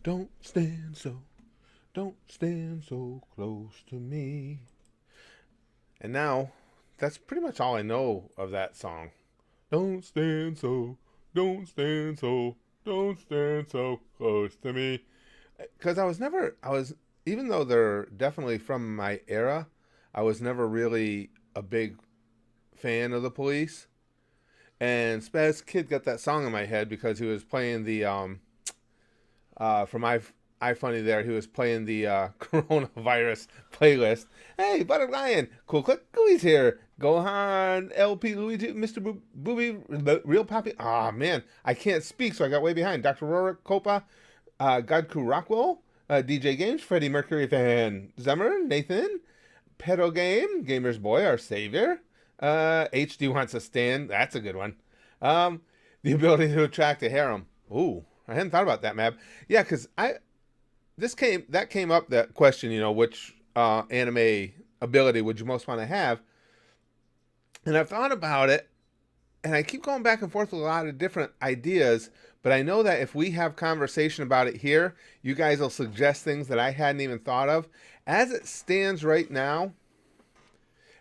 Don't stand so, don't stand so close to me. And now, that's pretty much all I know of that song. Don't stand so, don't stand so, don't stand so close to me. Because even though they're definitely from my era, I was never really a big fan of the Police. And Spaz Kid got that song in my head because he was playing the from iFunny there. He was playing the coronavirus playlist. Hey, Butter Lion, Cool Click Gooey's here. Gohan, LP, Luigi, Mr. Booby, Real Poppy. Ah, man, I can't speak, so I got way behind. Dr. Rorik, Copa, Godku Rockwell, DJ Games, Freddie Mercury Van Zemmer, Nathan, Pedo Game, Gamer's Boy, our savior. HD wants a stand. That's a good one. Um, the ability to attract a harem. Ooh, I hadn't thought about that, Mab. Yeah, because that came up, that question. Which anime ability would you most want to have? And I've thought about it, and I keep going back and forth with a lot of different ideas. But I know that if we have conversation about it here, you guys will suggest things that I hadn't even thought of. As it stands right now,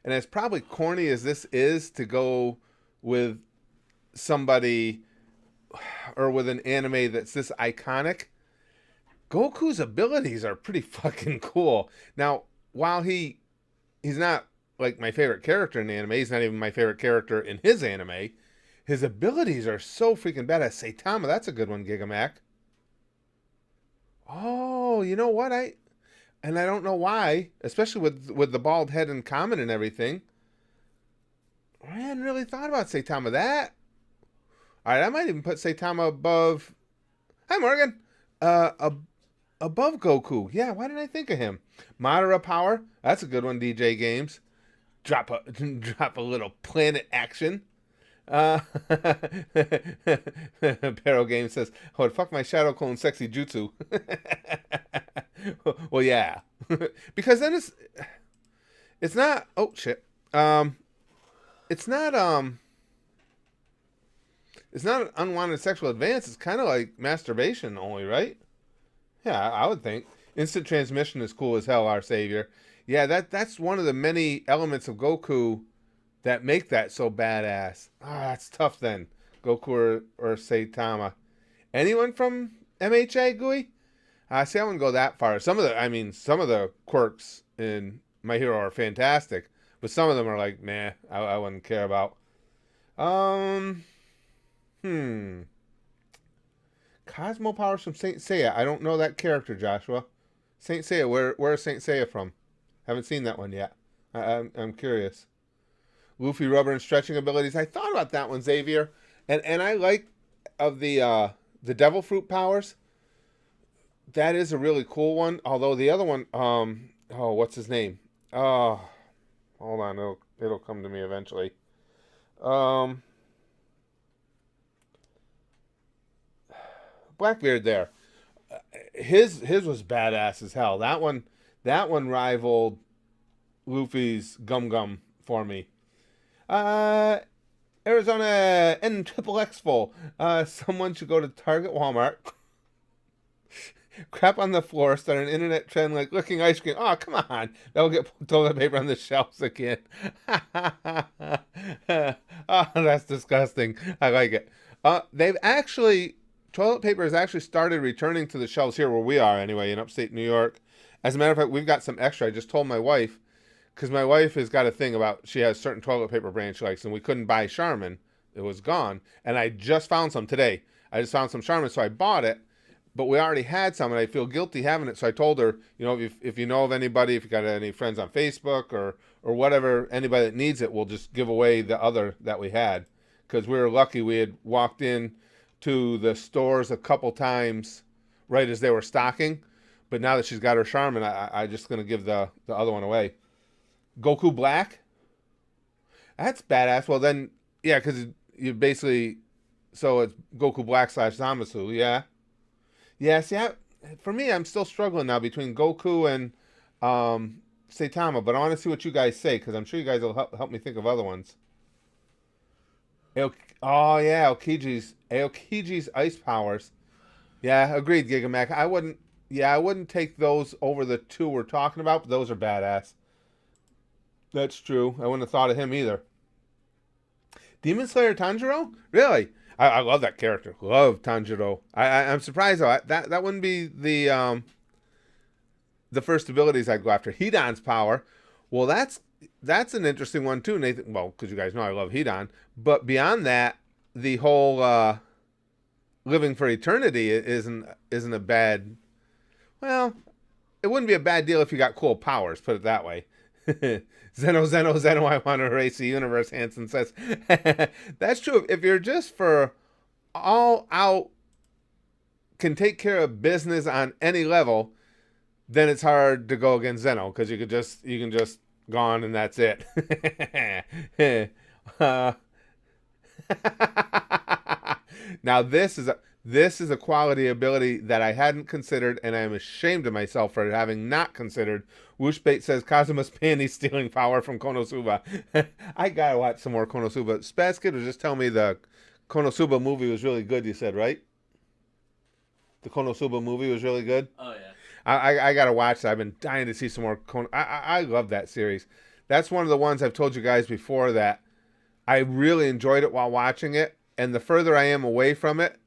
and as probably corny as this is to go with somebody or with an anime that's this iconic, Goku's abilities are pretty fucking cool. Now, while he's not like my favorite character in anime, he's not even my favorite character in his anime. His abilities are so freaking badass. Saitama, that's a good one, Gigamac. Oh, you know what? I don't know why, especially with the bald head and common and everything. I hadn't really thought about Saitama. That all right? I might even put Saitama above. Hi, Morgan. Above Goku. Yeah, why didn't I think of him? Madara Power. That's a good one. DJ Games. Drop a drop a little planet action. Pero Game says, "Oh, fuck my Shadow Clone sexy jutsu." Well, yeah, because then it's not. Oh shit. Um, it's not. It's not an unwanted sexual advance. It's kind of like masturbation only, right? Yeah, I would think. Instant transmission is cool as hell, our savior. Yeah, that's one of the many elements of Goku that make that so badass. Ah, that's tough then. Goku or Saitama. Anyone from MHA GUI? See, I wouldn't go that far. Some of the quirks in My Hero are fantastic, but some of them are like, meh, I wouldn't care about. Um, hmm. Cosmo powers from Saint Seiya. I don't know that character, Joshua. Saint Seiya. Where is Saint Seiya from? Haven't seen that one yet. I'm curious. Luffy rubber and stretching abilities. I thought about that one, Xavier, and I like of the devil fruit powers. That is a really cool one. Although the other one, oh, what's his name? Oh, hold on, it'll come to me eventually. Um, Blackbeard there. His was badass as hell. That one rivaled Luffy's Gum Gum for me. Uh, Arizona N Triple X full. Someone should go to Target, Walmart, crap on the floor, start an internet trend like licking ice cream. Oh, come on. That'll get toilet paper on the shelves again. Oh, that's disgusting. I like it. They've actually, toilet paper has actually started returning to the shelves here where we are, anyway, in upstate New York. As a matter of fact, we've got some extra. I just told my wife, because my wife has got a thing about she has certain toilet paper brands she likes, and we couldn't buy Charmin. It was gone. And I just found some today. I just found some Charmin, so I bought it, but we already had some, and I feel guilty having it. So I told her, if you know of anybody, if you got any friends on Facebook or whatever, anybody that needs it, we'll just give away the other that we had, because we were lucky. We had walked in to the stores a couple times right as they were stocking, but now that she's got her Charmin, I just gonna give the other one away. Goku Black, that's badass. Well then, yeah, because you basically, so it's Goku Black slash Zamasu, yeah. Yeah, see, for me, I'm still struggling now between Goku and Saitama, but I want to see what you guys say because I'm sure you guys will help me think of other ones. Oh yeah, Aokiji's ice powers. Yeah, agreed, Gigamac. I wouldn't. Yeah, I wouldn't take those over the two we're talking about. But those are badass. That's true. I wouldn't have thought of him either. Demon Slayer Tanjiro? Really? I love that character. Love Tanjiro. I'm surprised though. That wouldn't be the first abilities I'd go after. Hidan's power. Well, that's an interesting one too, Nathan. Well, because you guys know I love Hidan. But beyond that, the whole living for eternity isn't a bad. Well, it wouldn't be a bad deal if you got cool powers. Put it that way. Zeno, I want to erase the universe, Hansen says. That's true. If you're just for all out, can take care of business on any level, then it's hard to go against Zeno because you can just go on and that's it. uh, now this is a quality ability that I hadn't considered, and I am ashamed of myself for having not considered. Wooshbait says Kazuma's panty stealing power from Konosuba. I gotta watch some more Konosuba. Spaz Kid was just telling me the Konosuba movie was really good. You said right? The Konosuba movie was really good. Oh yeah. I gotta watch that. I've been dying to see some more. I love that series. That's one of the ones I've told you guys before that I really enjoyed it while watching it, and the further I am away from it,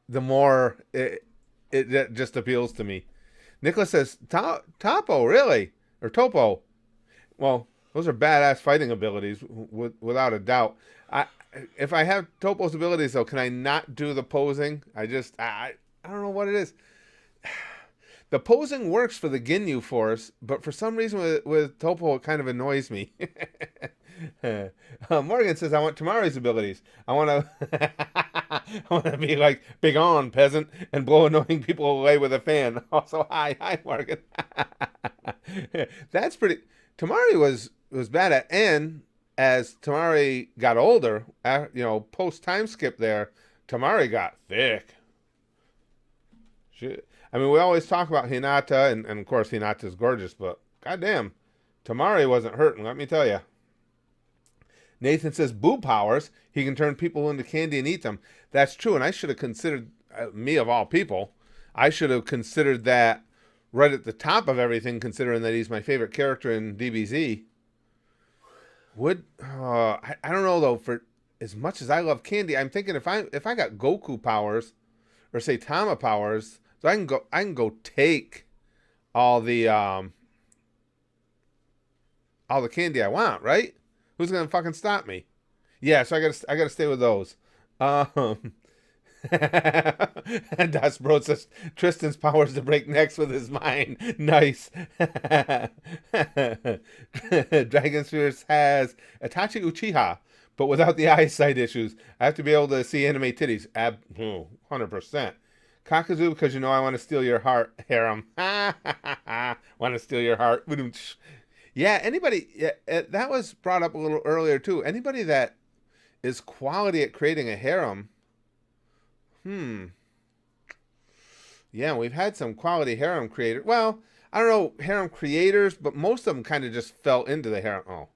the more it just appeals to me. Nicholas says, Topo, really? Or Topo? Well, those are badass fighting abilities, without a doubt. If I have Topo's abilities, though, can I not do the posing? I don't know what it is. The posing works for the Ginyu Force, but for some reason with Topo, it kind of annoys me. Morgan says, I want Tamari's abilities. I want to I want to be like, big on, peasant, and blow annoying people away with a fan. Also, hi, Morgan. That's pretty... Tamari was bad at, and as Tamari got older, post time skip there, Tamari got thick. I mean, we always talk about Hinata, and of course Hinata's gorgeous, but goddamn, Tamari wasn't hurting, let me tell you. Nathan says, boo powers. He can turn people into candy and eat them. That's true, and I should have considered, me of all people, I should have considered that right at the top of everything, considering that he's my favorite character in DBZ. I don't know, though, for as much as I love candy, I'm thinking if I got Goku powers, or say Tama powers, so I can go take all the candy I want, right? Who's gonna fucking stop me? Yeah, so I gotta stay with those. And Das Bro says Tristan's powers to break necks with his mind. Nice. Dragon Spheres has Itachi Uchiha, but without the eyesight issues. I have to be able to see anime titties. 100%. Kakazu, because I want to steal your heart, harem. Want to steal your heart. Yeah, that was brought up a little earlier too. Anybody that is quality at creating a harem, yeah, we've had some quality harem creators. Well, I don't know harem creators, but most of them kind of just fell into the harem. Oh,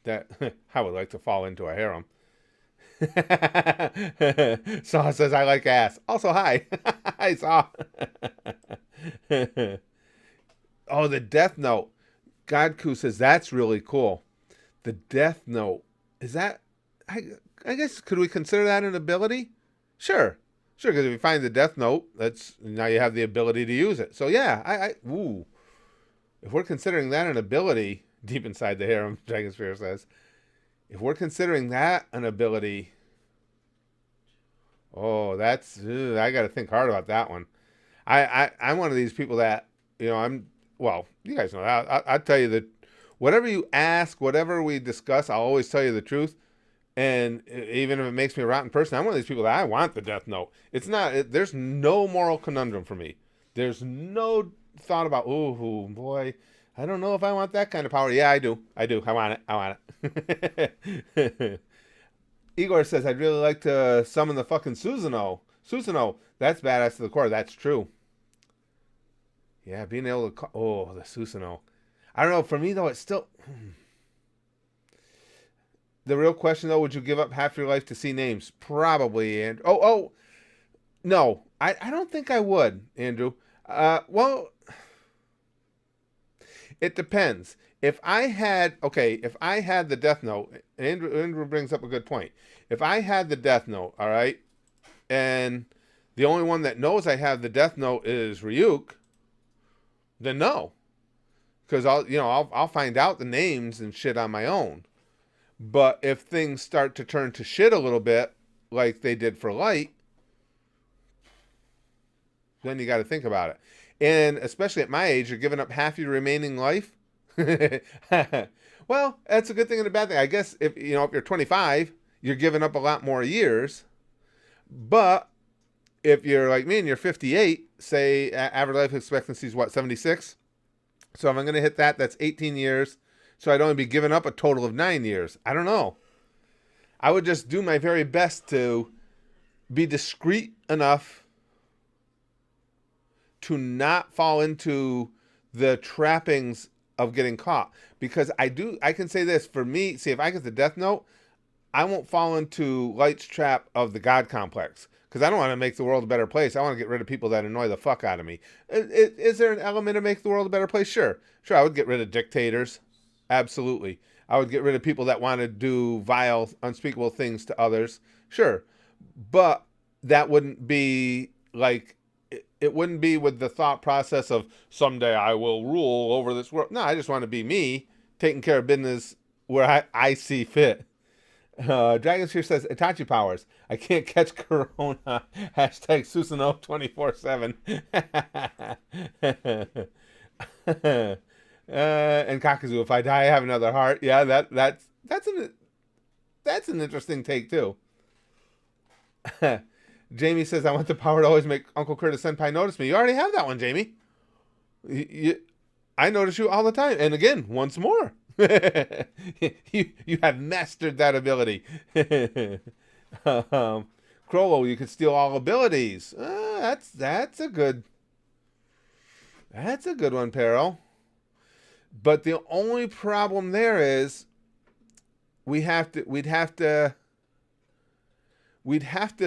that I would like to fall into a harem. Saw says I like ass. Also, hi. Hi, Saw. Oh, the Death Note. Godku says that's really cool. The Death Note. Is that... I guess, could we consider that an ability? Sure. Sure, because if you find the Death Note, now you have the ability to use it. So yeah, ooh. If we're considering that an ability, deep inside the harem, Dragonsphere says, if we're considering that an ability, oh, I got to think hard about that one. I'm one of these people that, well, you guys know that. I'll tell you that whatever you ask, whatever we discuss, I'll always tell you the truth. And even if it makes me a rotten person, I'm one of these people that I want the Death Note. There's no moral conundrum for me. There's no thought about, oh boy, I don't know if I want that kind of power. Yeah, I do. I want it. Igor says, I'd really like to summon the fucking Susanoo. Susanoo, that's badass to the core. That's true. Yeah, being able to... the Susanoo. I don't know. For me, though, it's still... The real question, though, would you give up half your life to see names? Probably. And No, I don't think I would, Andrew. Well, it depends. If I had the Death Note, Andrew brings up a good point. If I had the Death Note, all right, and the only one that knows I have the Death Note is Ryuk, then no, because I'll find out the names and shit on my own. But if things start to turn to shit a little bit, like they did for Light, then you got to think about it. And especially at my age, you're giving up half your remaining life. Well, that's a good thing and a bad thing. I guess if you're 25, you're giving up a lot more years. But if you're like me and you're 58, say average life expectancy is what, 76? So if I'm going to hit that, that's 18 years. So I'd only be giving up a total of 9 years. I don't know. I would just do my very best to be discreet enough to not fall into the trappings of getting caught. Because I can say this, for me, see, if I get the Death Note, I won't fall into Light's trap of the God complex. Because I don't want to make the world a better place. I want to get rid of people that annoy the fuck out of me. Is there an element to make the world a better place? Sure. Sure, I would get rid of dictators. Absolutely. I would get rid of people that want to do vile, unspeakable things to others. Sure. But that wouldn't be like, it wouldn't be with the thought process of someday I will rule over this world. No, I just want to be me, taking care of business where I see fit. Dragon Sphere says Itachi powers. I can't catch Corona. Hashtag Susanoo 24/7. And Kakazu, if I die, I have another heart. Yeah, that's an interesting take too. Jamie says I want the power to always make Uncle Curtis Senpai notice me. You already have that one, Jamie. I notice you all the time, and again, once more. you have mastered that ability. Crollo, you could steal all abilities. That's a good one, Peril. But the only problem there is we'd have to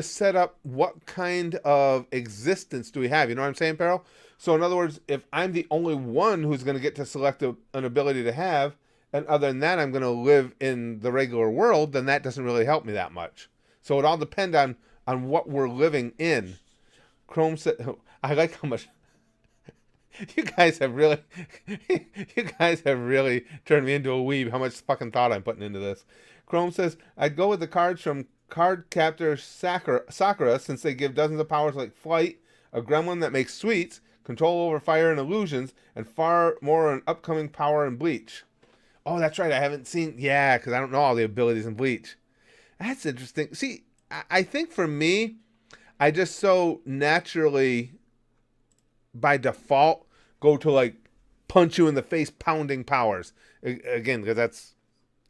set up what kind of existence do we have. You know what I'm saying, Peril? So in other words, if I'm the only one who's going to get to select an ability to have, and other than that, I'm going to live in the regular world, then that doesn't really help me that much. So it all depends on what we're living in. Chrome said, I like how much you guys have really turned me into a weeb. How much fucking thought I'm putting into this. Chrome says, I'd go with the cards from Card Captor Sakura since they give dozens of powers like flight, a gremlin that makes sweets, control over fire and illusions, and far more an upcoming power in Bleach. Oh, that's right. I haven't seen... Yeah, because I don't know all the abilities in Bleach. That's interesting. See, I think for me, I just so naturally, by default, go to like punch you in the face pounding powers. Again, because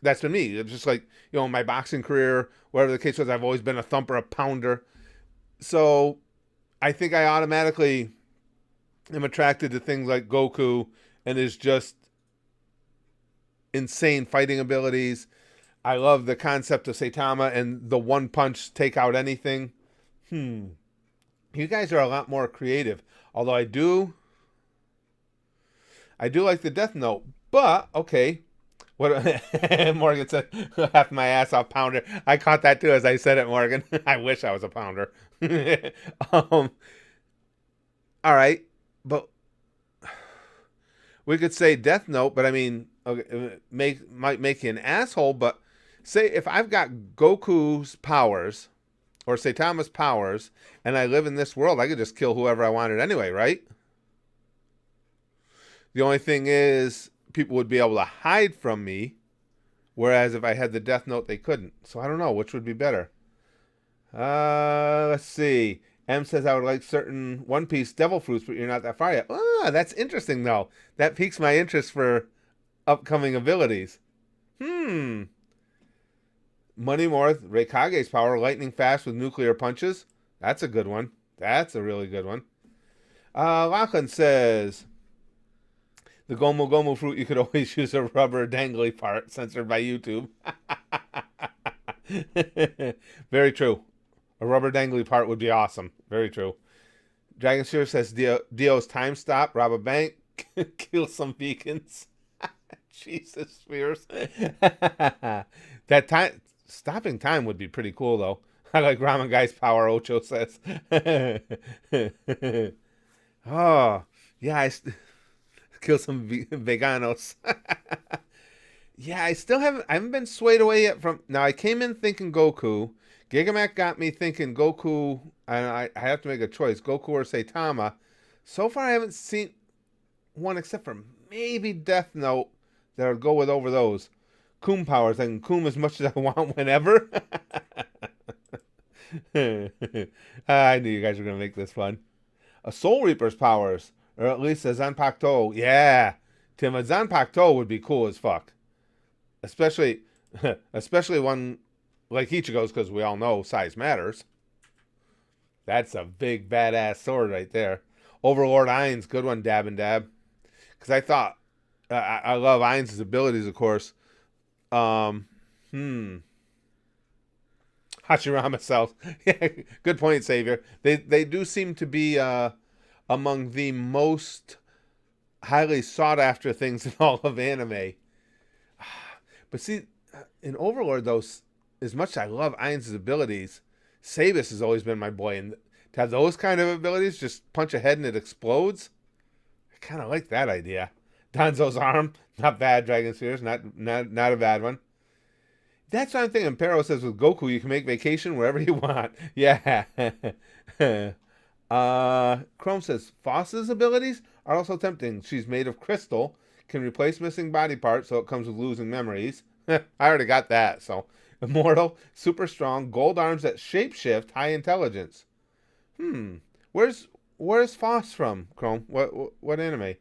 that's been me. It's just like, my boxing career, whatever the case was, I've always been a thumper, a pounder. So I think I automatically am attracted to things like Goku and his just insane fighting abilities. I love the concept of Saitama and the one punch take out anything. You guys are a lot more creative. Although I do like the Death Note. But, okay. What Morgan said, half my ass off pounder. I caught that too as I said it, Morgan. I wish I was a pounder. All right. But we could say Death Note, but I mean, okay, might make you an asshole, but say if I've got Goku's powers or Saitama's powers and I live in this world, I could just kill whoever I wanted anyway, right? The only thing is people would be able to hide from me, whereas if I had the Death Note, they couldn't. So I don't know which would be better. Let's see. M says I would like certain One Piece devil fruits, but you're not that far yet. That's interesting though. That piques my interest for upcoming abilities. Money Morth, Reikage's power, lightning fast with nuclear punches. That's a good one. That's a really good one. Lachlan says the Gomu Gomu fruit, you could always use a rubber dangly part, censored by YouTube. Very true. A rubber dangly part would be awesome. Very true. Dragon Sphere says Dio's time stop, rob a bank, kill some vegans. Jesus, Spears. That time stopping time would be pretty cool though. I like Ramen Guy's power, Ocho says. Oh, yeah, kill some veganos. Yeah, I haven't been swayed away yet from. Now I came in thinking Goku. Gigamac got me thinking Goku, and I have to make a choice: Goku or Saitama. So far, I haven't seen one except for maybe Death Note that would go with over those. Coom powers. I can coom as much as I want whenever. I knew you guys were gonna make this fun. A Soul Reaper's powers, or at least a Zanpakuto. Yeah, Tim, a Zanpakuto would be cool as fuck, especially, especially one like Ichigo's, because we all know size matters. That's a big badass sword right there. Overlord Ainz, good one, Dab and Dab. Because I thought I love Ainz's abilities, of course. Hashirama cells. Yeah, good point, Savior. They do seem to be among the most highly sought after things in all of anime. But see, in Overlord, though, as much as I love Ainz's abilities, Sabus has always been my boy. And to have those kind of abilities, just punch a head and it explodes, I kind of like that idea. Danzo's arm, not bad. Dragon Spheres, not a bad one. That's what I'm thinking. Pero says with Goku, you can make vacation wherever you want. Yeah. Chrome says Foss's abilities are also tempting. She's made of crystal, can replace missing body parts, so it comes with losing memories. I already got that. So immortal, super strong, gold arms that shapeshift, high intelligence. Where's Foss from? Chrome. What anime?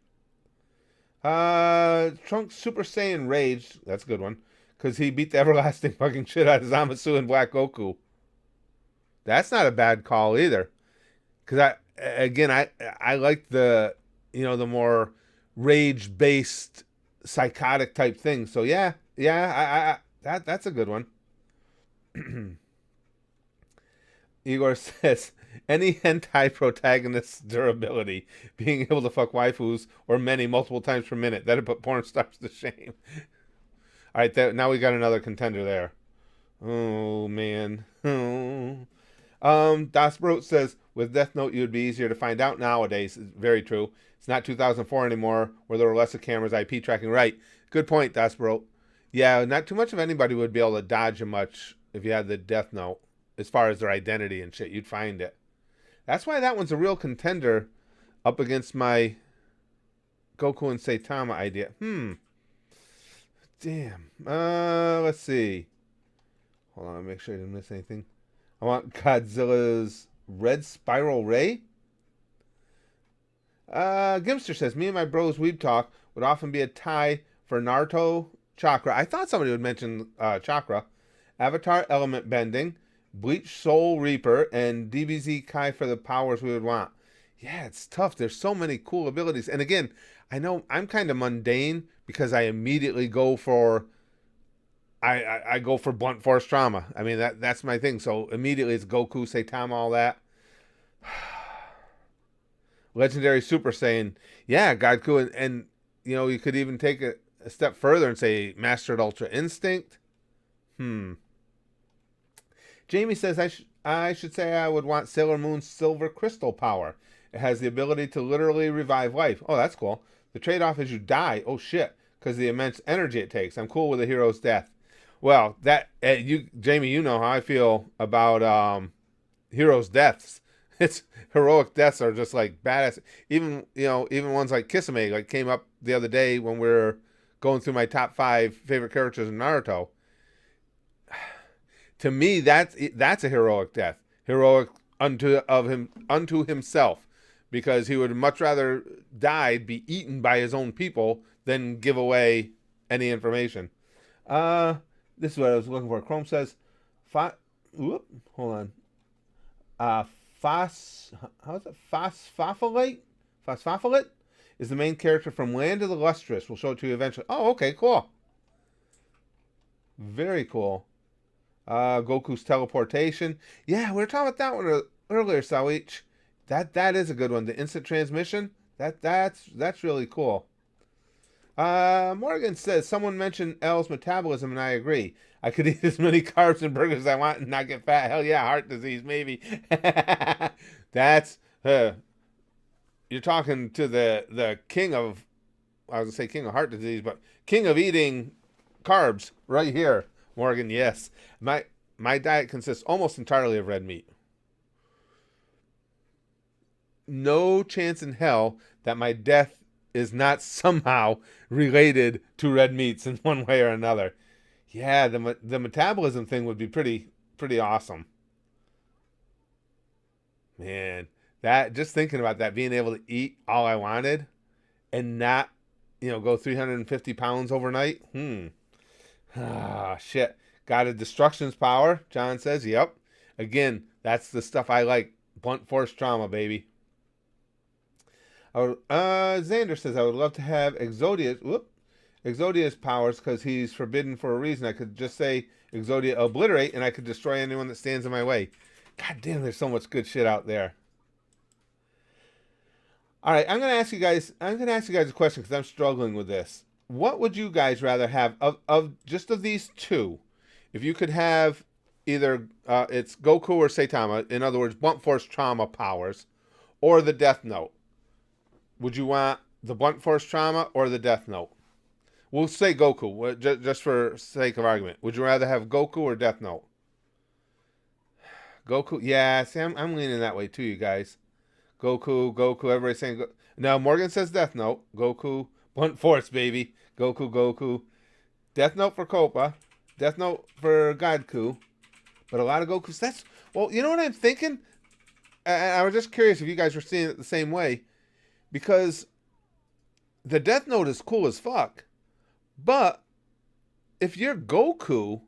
Trunks Super Saiyan Rage. That's a good one. Because he beat the everlasting fucking shit out of Zamasu and Black Goku. That's not a bad call either. Because I like the more rage based psychotic type thing. So yeah, that's a good one. Igor says any hentai protagonist's durability, being able to fuck waifus or many multiple times per minute, that'd put porn stars to shame. All right, now we got another contender there. Oh man. Das Brot says with Death Note you would be easier to find out nowadays. It's very true. It's not 2004 anymore where there were less of cameras IP tracking. Right. Good point, Das Brot. Yeah, not too much of anybody would be able to dodge you much if you had the Death Note as far as their identity and shit. You'd find it. That's why that one's a real contender up against my Goku and Saitama idea. Damn. Let's see. Hold on, make sure I didn't miss anything. I want Godzilla's Red Spiral Ray. Gimster says, me and my bros weeb talk would often be a tie for Naruto Chakra. I thought somebody would mention Chakra. Avatar Element Bending, Bleach Soul Reaper, and DBZ Kai for the powers we would want. Yeah, it's tough. There's so many cool abilities. And again, I know I'm kind of mundane because I immediately go for I go for blunt force trauma. I mean that's my thing. So immediately it's Goku, Saitama, all that. Legendary Super Saiyan. Yeah, Godku, and you could even take it a step further and say Mastered Ultra Instinct. Jamie says I should say I would want Sailor Moon's Silver Crystal power. It has the ability to literally revive life. Oh, that's cool. The trade-off is you die. Oh shit, because of the immense energy it takes. I'm cool with a hero's death. Well, Jamie, you know how I feel about heroes' deaths. It's heroic deaths are just like badass. Even ones like Kisame like came up the other day when we were going through my top 5 favorite characters in Naruto. To me, that's a heroic death. Heroic unto himself, because he would much rather be eaten by his own people than give away any information. This is what I was looking for. Chrome says, hold on. Phosphofolate is the main character from Land of the Lustrous. We'll show it to you eventually. Oh, okay, cool. Very cool. Goku's teleportation. Yeah, we were talking about that one earlier, Sawich. That is a good one. The instant transmission. That's really cool. Morgan says someone mentioned L's metabolism, and I agree. I could eat as many carbs and burgers as I want and not get fat. Hell yeah, heart disease maybe. That's you're talking to the king of, I was gonna say king of heart disease, but king of eating carbs right here, Morgan. Yes, my diet consists almost entirely of red meat. No chance in hell that my death is not somehow related to red meats in one way or another. Yeah, the metabolism thing would be pretty awesome. Man, that just thinking about that, being able to eat all I wanted and not, go 350 pounds overnight. Ah, shit. Got a destruction's power, John says. Yep. Again, that's the stuff I like. Blunt force trauma, baby. Xander says, I would love to have Exodia's powers because he's forbidden for a reason. I could just say Exodia obliterate and I could destroy anyone that stands in my way. God damn, there's so much good shit out there. All right, I'm gonna ask you guys a question because I'm struggling with this. What would you guys rather have of just of these two? If you could have either it's Goku or Saitama, in other words, blunt force trauma powers, or the Death Note. Would you want the blunt force trauma or the Death Note? We'll say Goku, just for sake of argument. Would you rather have Goku or Death Note? Goku, yeah. See, I'm leaning that way too, you guys. Goku. Everybody's saying now. Morgan says Death Note. Goku, blunt force, baby. Goku. Death Note for Copa. Death Note for Godku. But a lot of Gokus. You know what I'm thinking? I was just curious if you guys were seeing it the same way. Because the Death Note is cool as fuck. But if you're Goku,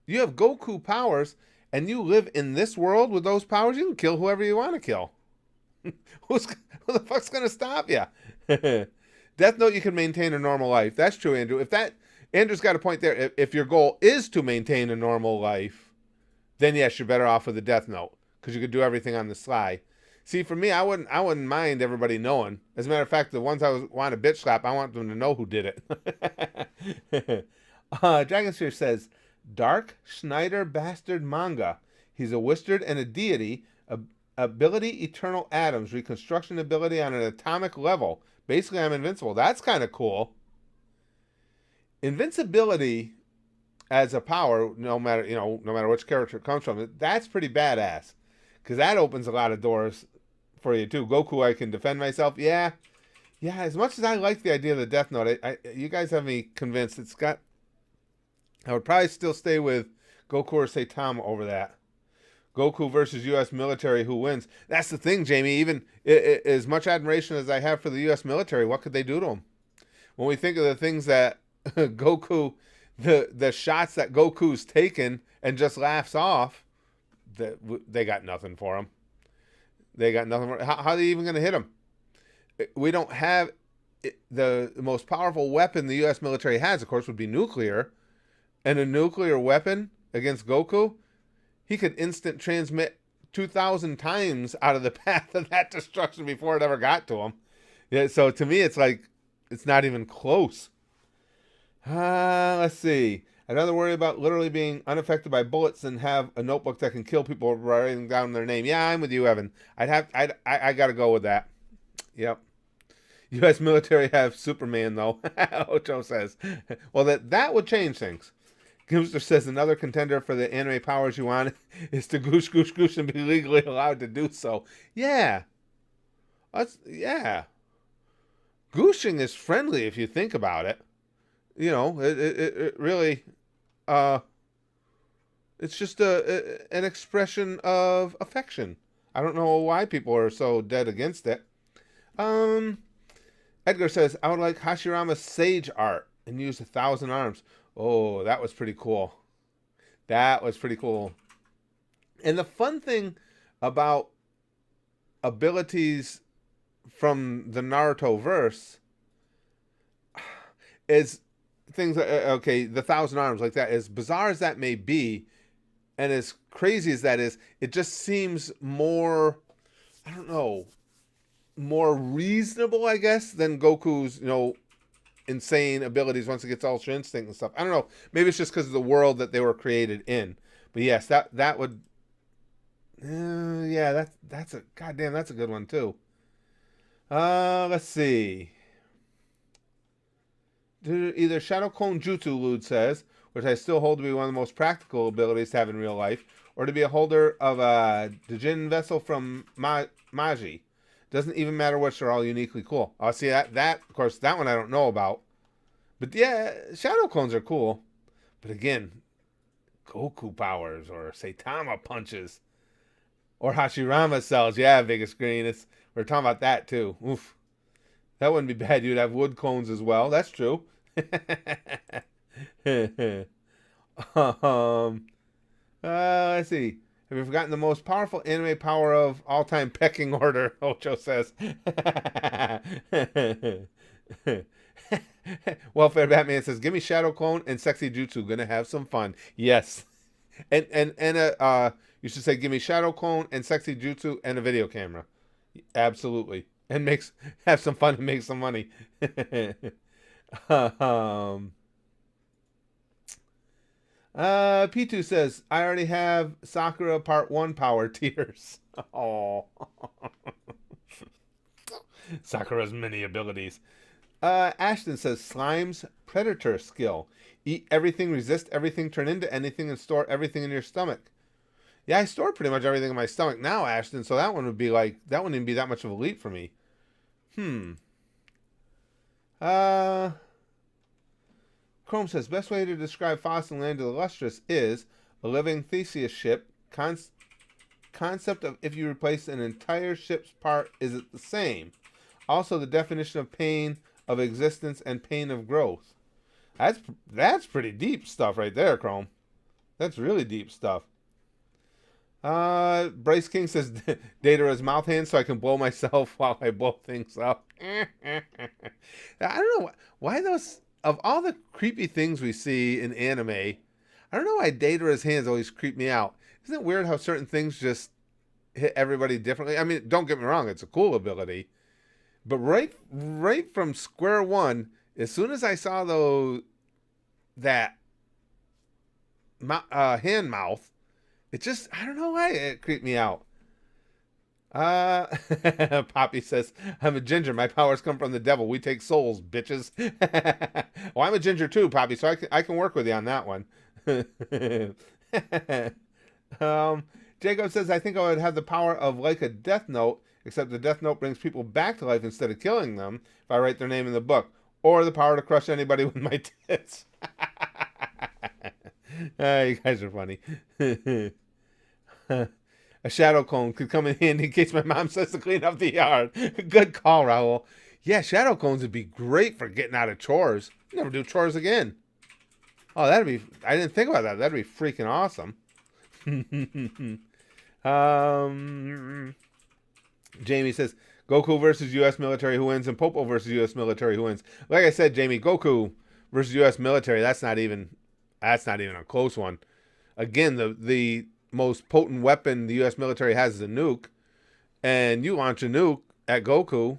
you have Goku powers, and you live in this world with those powers, you can kill whoever you want to kill. Who the fuck's going to stop you? Death Note, you can maintain a normal life. That's true, Andrew. Andrew's got a point there. If your goal is to maintain a normal life, then yes, you're better off with the Death Note because you could do everything on the sly. See, for me, I wouldn't mind everybody knowing. As a matter of fact, the ones I want to bitch slap, I want them to know who did it. Dragon Sphere says, Dark Schneider Bastard Manga. He's a wizard and a deity. Ability, Eternal Atoms. Reconstruction ability on an atomic level. Basically, I'm invincible. That's kind of cool. Invincibility as a power, no matter which character it comes from, that's pretty badass. Because that opens a lot of doors for you too. Goku, I can defend myself. Yeah. As much as I like the idea of the Death Note, you guys have me convinced. I would probably still stay with Goku or Saitama over that. Goku versus U.S. military, who wins? That's the thing, Jamie. Even as much admiration as I have for the U.S. military, what could they do to him? When we think of the things that Goku, the shots that Goku's taken and just laughs off, they got nothing for him. They got nothing. How are they even going to hit him? We don't have the most powerful weapon the U.S. military has, of course, would be nuclear. And a nuclear weapon against Goku, he could instant transmit 2,000 times out of the path of that destruction before it ever got to him. Yeah, so to me, it's like, it's not even close. Let's see. I'd rather worry about literally being unaffected by bullets than have a notebook that can kill people writing down their name. Yeah, I'm with you, Evan. I got to go with that. Yep. U.S. military have Superman, though. Ocho says. Well, that would change things. Gimster says another contender for the anime powers you want is to goosh and be legally allowed to do so. Yeah. Yeah. Gooshing is friendly if you think about it. It really, it's just an expression of affection. I don't know why people are so dead against it. Edgar says, I would like Hashirama's sage art and use 1,000 arms. Oh, that was pretty cool. And the fun thing about abilities from the Naruto verse is things, okay, the 1,000 arms like that, as bizarre as that may be, And as crazy as that is, it just seems more, I don't know, more reasonable, I guess, than Goku's, insane abilities once it gets Ultra Instinct and stuff. I don't know. Maybe it's just because of the world that they were created in. But yes, that would, yeah, that's a goddamn, that's a good one too. Let's see. Either Shadow Clone Jutsu, Lude says, which I still hold to be one of the most practical abilities to have in real life, or to be a holder of a Djinn vessel from Maji. Doesn't even matter which, they're all uniquely cool. Oh, see, that of course, that one I don't know about. But yeah, Shadow Clones are cool. But again, Goku powers or Saitama punches or Hashirama cells. Yeah, biggest screen. We're talking about that too. Oof. That wouldn't be bad. You'd have wood clones as well. That's true. um, let's see. Have you forgotten the most powerful anime power of all time? Pecking order, Ocho says. Welfare Batman says, "Give me Shadow Clone and Sexy Jutsu. Gonna have some fun." Yes, and you should say, "Give me Shadow Clone and Sexy Jutsu and a video camera." Absolutely, and have some fun and make some money. um, P2 says, "I already have Sakura Part 1 power tears." Oh, Sakura's many abilities. Ashton says, "Slime's predator skill. Eat everything, resist everything, turn into anything, and store everything in your stomach." Yeah, I store pretty much everything in my stomach now, Ashton, so that wouldn't even be that much of a leap for me. Uh, Chrome says, "Best way to describe Phos and Land of the Lustrous is a living Theseus ship. Concept of if you replace an entire ship's part, is it the same? Also, the definition of pain of existence and pain of growth." That's pretty deep stuff right there, Chrome. That's really deep stuff. Bryce King says, "Datara's mouth hand so I can blow myself while I blow things up." I don't know why those, of all the creepy things we see in anime, I don't know why Datara's hands always creep me out. Isn't it weird how certain things just hit everybody differently? I mean, don't get me wrong, it's a cool ability, but right from square one, as soon as I saw that hand mouth, it just, I don't know why it creeped me out. Poppy says, "I'm a ginger. My powers come from the devil. We take souls, bitches." Well, I'm a ginger too, Poppy, so I can work with you on that one. Jacob says, "I think I would have the power of like a death note, except the death note brings people back to life instead of killing them if I write their name in the book. Or the power to crush anybody with my tits." You guys are funny. A shadow clone could come in handy in case my mom says to clean up the yard. Good call, Raul. Yeah, shadow clones would be great for getting out of chores. Never do chores again. Oh, I didn't think about that. That'd be freaking awesome. Jamie says, "Goku versus U.S. military, who wins? And Popo versus U.S. military, who wins?" Like I said, Jamie, Goku versus U.S. military, that's not even a close one. Again, the most potent weapon the U.S. military has is a nuke, and you launch a nuke at Goku,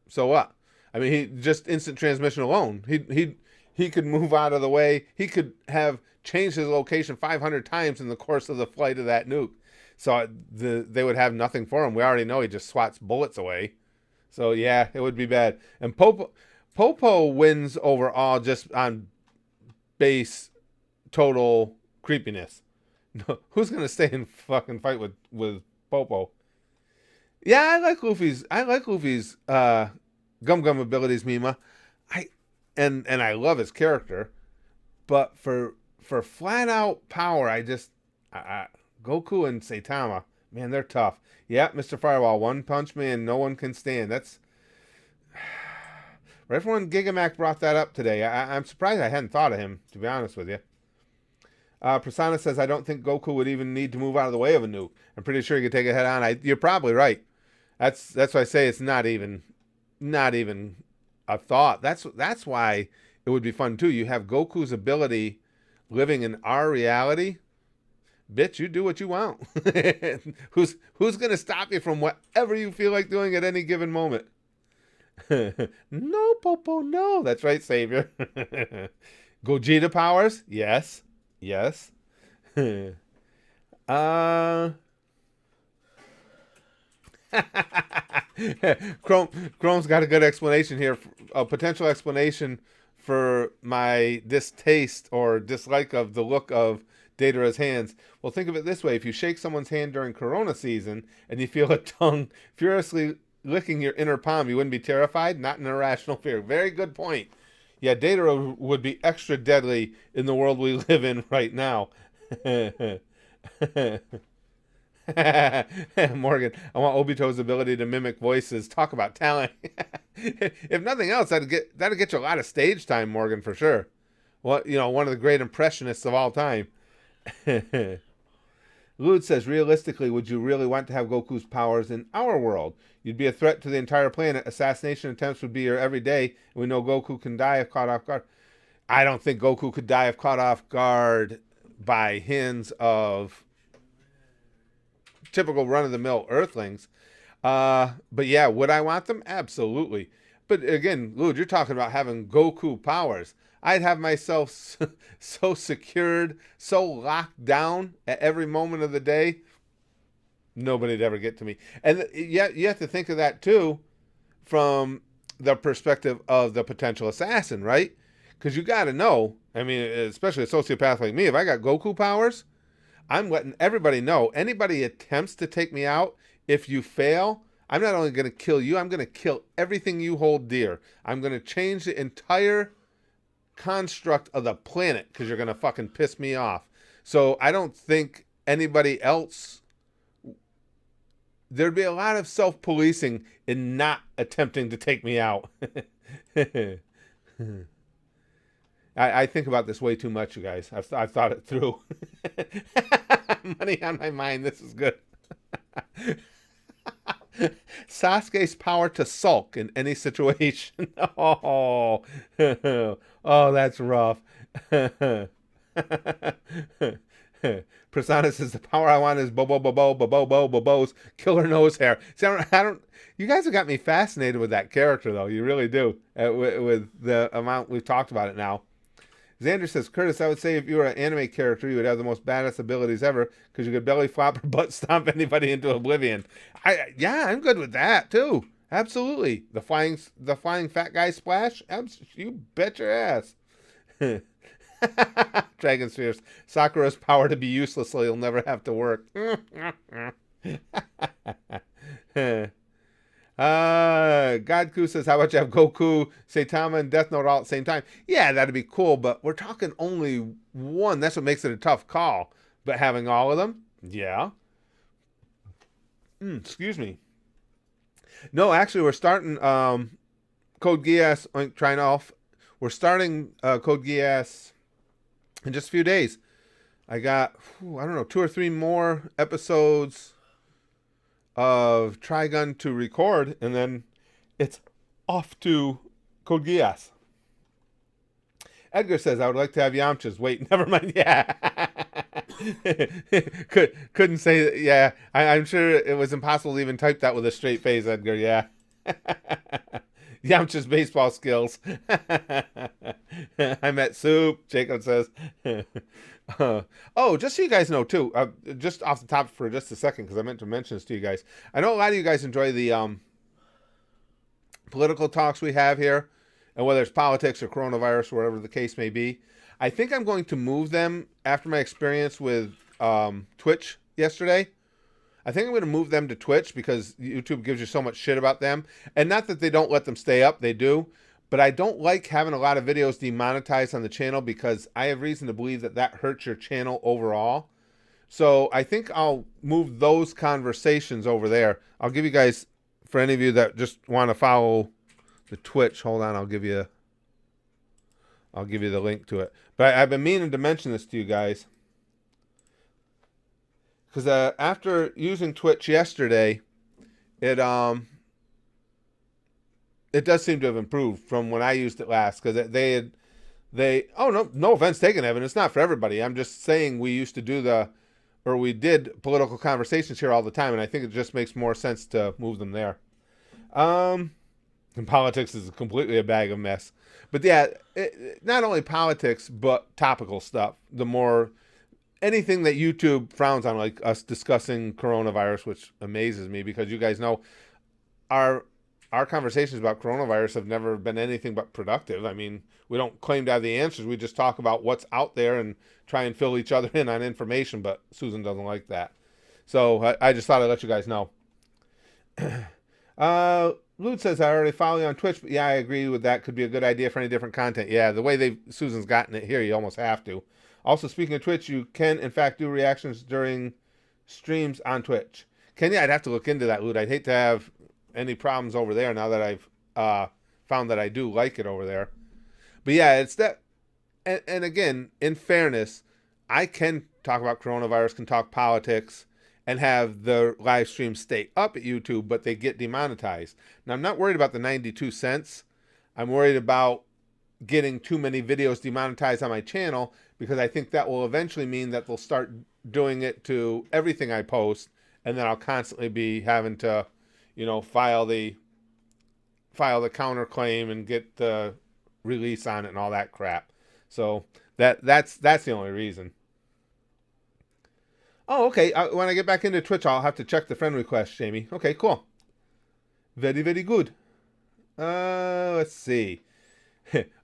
so what? I mean, he just instant transmission alone. He could move out of the way. He could have changed his location 500 times in the course of the flight of that nuke. So they would have nothing for him. We already know he just swats bullets away. So yeah, it would be bad. And Popo wins overall just on base total creepiness. Who's gonna stay and fucking fight with Popo? Yeah, I like Luffy's Gum Gum abilities, Mima. And I love his character, but for flat out power, Goku and Saitama, man, they're tough. Yeah, Mr. Firewall, one punch man, no one can stand. That's right when Gigamac brought that up today. I'm surprised I hadn't thought of him, to be honest with you. Prasanna says, "I don't think Goku would even need to move out of the way of a nuke. I'm pretty sure he could take it head on." You're probably right. That's why I say it's not even a thought. That's why it would be fun too. You have Goku's ability living in our reality. Bitch, you do what you want. Who's gonna stop you from whatever you feel like doing at any given moment? No, Popo, no. That's right, Savior. Gogeta powers? Yes. Yes. uh Chrome's got a good explanation here, a potential explanation for my distaste or dislike of the look of Datara's hands. Well, think of it this way. If you shake someone's hand during Corona season and you feel a tongue furiously licking your inner palm, you wouldn't be terrified? Not an irrational fear. Very good point. Yeah, Datara would be extra deadly in the world we live in right now. Morgan, I want Obito's ability to mimic voices. Talk about talent. If nothing else, that'd get you a lot of stage time, Morgan, for sure. Well, one of the great impressionists of all time. Lude says, realistically, would you really want to have Goku's powers in our world? You'd be a threat to the entire planet. Assassination attempts would be here every day. And we know Goku can die if caught off guard. I don't think Goku could die if caught off guard by hands of typical run-of-the-mill Earthlings. But yeah, would I want them? Absolutely. But again, Lude, you're talking about having Goku powers. I'd have myself so secured, so locked down at every moment of the day, nobody'd ever get to me. And yet you have to think of that too from the perspective of the potential assassin, right? Because you got to know, I mean, especially a sociopath like me, if I got Goku powers, I'm letting everybody know. Anybody attempts to take me out, if you fail, I'm not only going to kill you, I'm going to kill everything you hold dear. I'm going to change the entire construct of the planet because you're going to fucking piss me off. So I don't think anybody else... There'd be a lot of self-policing in not attempting to take me out. I think about this way too much, you guys. I've thought it through. Money on my mind. This is good. Sasuke's power to sulk in any situation. Oh, oh, that's rough. Persona says the power I want is Bo's killer nose hair. See, I don't. You guys have got me fascinated with that character, though. You really do. With the amount we've talked about it now. Xander says, Curtis, I would say if you were an anime character, you would have the most badass abilities ever because you could belly flop or butt stomp anybody into oblivion. Yeah, I'm good with that too. Absolutely. The flying fat guy splash. You bet your ass. Dragon Spheres. Sakura's power to be useless so he'll never have to work. Godku says, how about you have Goku, Saitama, and Death Note all at the same time? Yeah, that'd be cool, but we're talking only one. That's what makes it a tough call. But having all of them? Yeah. Excuse me. No, actually, we're starting Code Geass, trying off. We're starting Code Geass in just a few days. I got, I don't know, 2 or 3 more episodes of Trigun to record, and then it's off to Code Geass. Edgar says, I would like to have Yamchas. Wait, never mind. Yeah. Couldn't say that. Yeah. I'm sure it was impossible to even type that with a straight face, Edgar. Yeah. Yamcha's baseball skills. I met Soup, Jacob says. Oh, just so you guys know, too, just off the top for just a second, because I meant to mention this to you guys. I know a lot of you guys enjoy the political talks we have here, and whether it's politics or coronavirus or whatever the case may be. I think I'm going to move them after my experience with Twitch yesterday. I think I'm going to move them to Twitch because YouTube gives you so much shit about them. And not that they don't let them stay up, they do. But I don't like having a lot of videos demonetized on the channel because I have reason to believe that that hurts your channel overall. So I think I'll move those conversations over there. I'll give you guys, for any of you that just want to follow the Twitch, hold on, I'll give you the link to it. But I've been meaning to mention this to you guys. Because after using Twitch yesterday, it does seem to have improved from when I used it last. Because no offense taken, Evan, it's not for everybody. I'm just saying we used to do the or we did political conversations here all the time, and I think it just makes more sense to move them there. And politics is completely a bag of mess. But yeah, not only politics, but topical stuff. The more anything that YouTube frowns on, like us discussing coronavirus, which amazes me because you guys know our conversations about coronavirus have never been anything but productive. I mean, we don't claim to have the answers. We just talk about what's out there and try and fill each other in on information. But Susan doesn't like that. So I just thought I'd let you guys know. Lude says, I already follow you on Twitch, but yeah, I agree with that. Could be a good idea for any different content. Yeah, the way Susan's gotten it here, you almost have to. Also, speaking of Twitch, you can, in fact, do reactions during streams on Twitch. Can you? I'd have to look into that, Lude. I'd hate to have any problems over there now that I've found that I do like it over there. But yeah, it's that. And again, in fairness, I can talk about coronavirus, can talk politics, and have the live stream stay up at YouTube, but they get demonetized. Now, I'm not worried about the 92 cents. I'm worried about getting too many videos demonetized on my channel, because I think that will eventually mean that they'll start doing it to everything I post, and then I'll constantly be having to, file the counterclaim and get the release on it and all that crap. So that's the only reason. Oh, okay. When I get back into Twitch, I'll have to check the friend request, Jamie. Okay, cool. Very, very good. Let's see.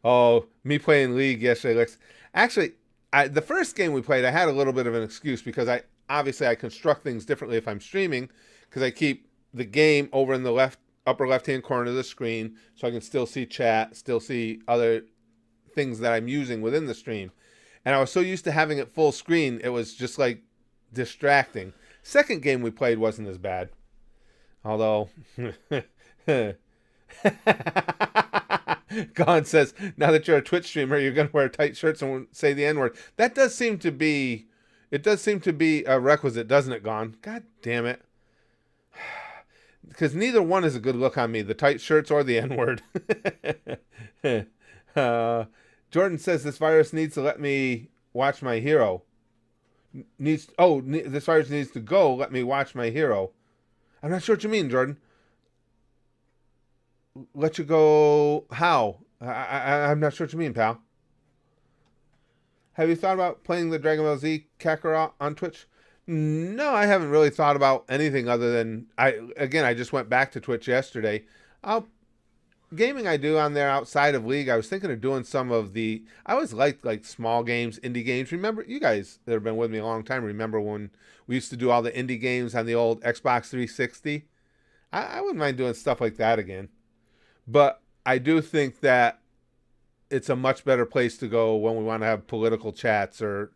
Oh, me playing League yesterday. Actually, the first game we played, I had a little bit of an excuse because I construct things differently if I'm streaming, because I keep the game over in the upper left-hand corner of the screen so I can still see chat, still see other things that I'm using within the stream. And I was so used to having it full screen, it was just like distracting. Second game we played wasn't as bad. Although Gone says, now that you're a Twitch streamer, you're going to wear tight shirts and say the N-word. That does seem to be a requisite, doesn't it, Gone? God damn it. Because neither one is a good look on me, the tight shirts or the N-word. Jordan says, this virus needs to let me watch my hero. This virus needs to go, let me watch my hero. I'm not sure what you mean, Jordan. Let you go how? I'm not sure what you mean, pal. Have you thought about playing the Dragon Ball Z Kakarot on Twitch? No, I haven't really thought about anything other than I just went back to Twitch yesterday. Gaming I do on there outside of League. I was thinking of doing some of I always liked like small games, indie games. Remember, you guys that have been with me a long time, remember when we used to do all the indie games on the old Xbox 360? I wouldn't mind doing stuff like that again. But I do think that it's a much better place to go when we want to have political chats or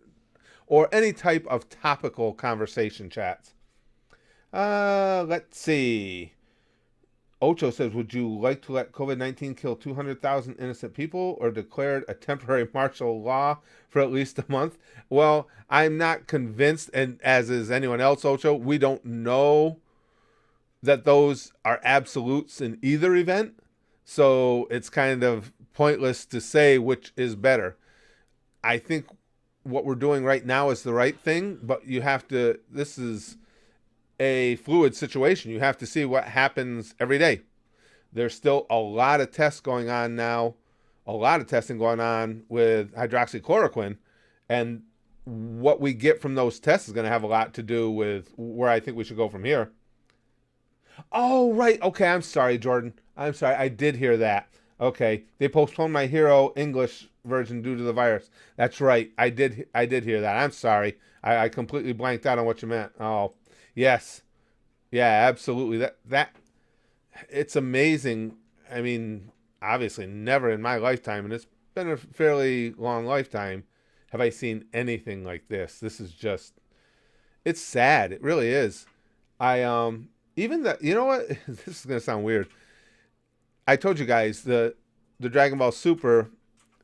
any type of topical conversation chats. Let's see. Ocho says, would you like to let COVID-19 kill 200,000 innocent people or declare a temporary martial law for at least a month? Well, I'm not convinced, and as is anyone else, Ocho, we don't know that those are absolutes in either event. So it's kind of pointless to say which is better. I think what we're doing right now is the right thing, but this is a fluid situation. You have to see what happens every day. There's still a lot of tests going on now, a lot of testing going on with hydroxychloroquine, and what we get from those tests is going to have a lot to do with where I think we should go from here. Oh, right. Okay, I'm sorry, Jordan. I'm sorry. I did hear that. Okay, they postponed my Hero English version due to the virus. That's right. I did hear that. I'm sorry. I completely blanked out on what you meant. Oh, yes. Yeah, absolutely. That it's amazing. I mean, obviously never in my lifetime, and it's been a fairly long lifetime, have I seen anything like this. This is just, it's sad. It really is. Even that, you know what? This is going to sound weird. I told you guys the Dragon Ball Super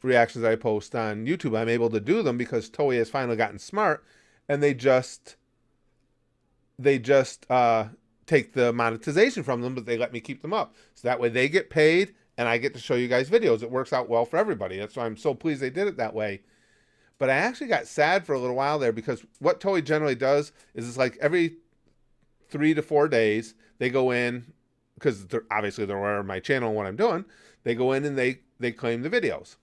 reactions I post on YouTube, I'm able to do them because Toei has finally gotten smart, and they just take the monetization from them, but they let me keep them up. So that way they get paid, and I get to show you guys videos. It works out well for everybody. That's why I'm so pleased they did it that way. But I actually got sad for a little while there because what Toei generally does is it's like every 3 to 4 days they go in, because obviously they're aware of my channel and what I'm doing. They go in and they claim the videos.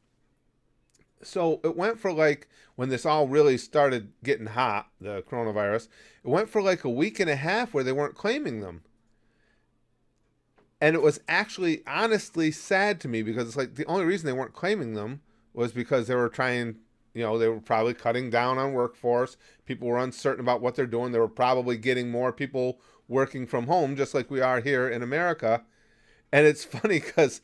So it went for like, when this all really started getting hot, the coronavirus, it went for like a week and a half where they weren't claiming them. And it was actually honestly sad to me because it's like the only reason they weren't claiming them was because they were trying, they were probably cutting down on workforce. People were uncertain about what they're doing. They were probably getting more people working from home, just like we are here in America. And it's funny because,